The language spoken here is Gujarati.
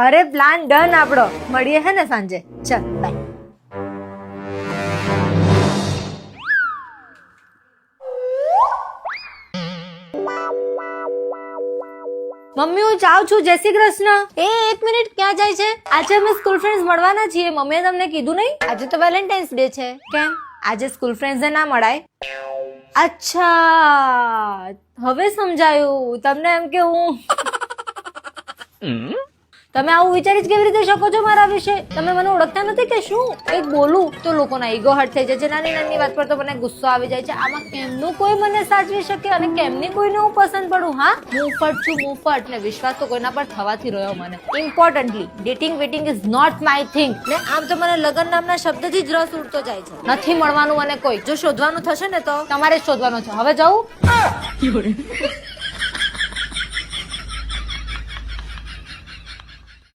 અરે પ્લાન ડન આપણો. મળીએ હે ને સાંજે. ચલ બાય. મમ્મી હું જાઉં છું. જય શ્રી કૃષ્ણ. એક મિનિટ, ક્યાં જાય છે? આજે અમે સ્કૂલ ફ્રેન્ડ્સ મળવાના છીએ. મમ્મીએ તમને કીધું નહીં? આજે તો વેલેન્ટાઇન્સ ડે છે. કેમ આજે સ્કૂલ ફ્રેન્ડ્સ ને ના મળાય? અચ્છા હવે સમજાયું તમને. એમ કે હું તમે આવું વિચારી જ કેવી રીતે શકો છો મારા વિશે? તમે મને ઓળખતા નથી કે શું? એક બોલું તો લોકોના ઈગો હર્ટ થઈ જાય છે. નાની નાની વાત પર તો મને ગુસ્સો આવી જાય છે. આમાં કેમનું કોઈ મને સાચવી શકે અને કેમની કોઈને હું પસંદ પડું? હા, મુફટ છું મુફટ. ને વિશ્વાસ તો કોઈના પર થવાથી રહ્યો મને. Importantly dating waiting is not my thing. ને આમ તો મને લગન નામના શબ્દથી જ રસ ઉડતો જાય છે. નથી મળવાનું મને કોઈ. જો શોધવાનું થશે ને તો તમારે જ શોધવાનું છે. હવે જાઉં?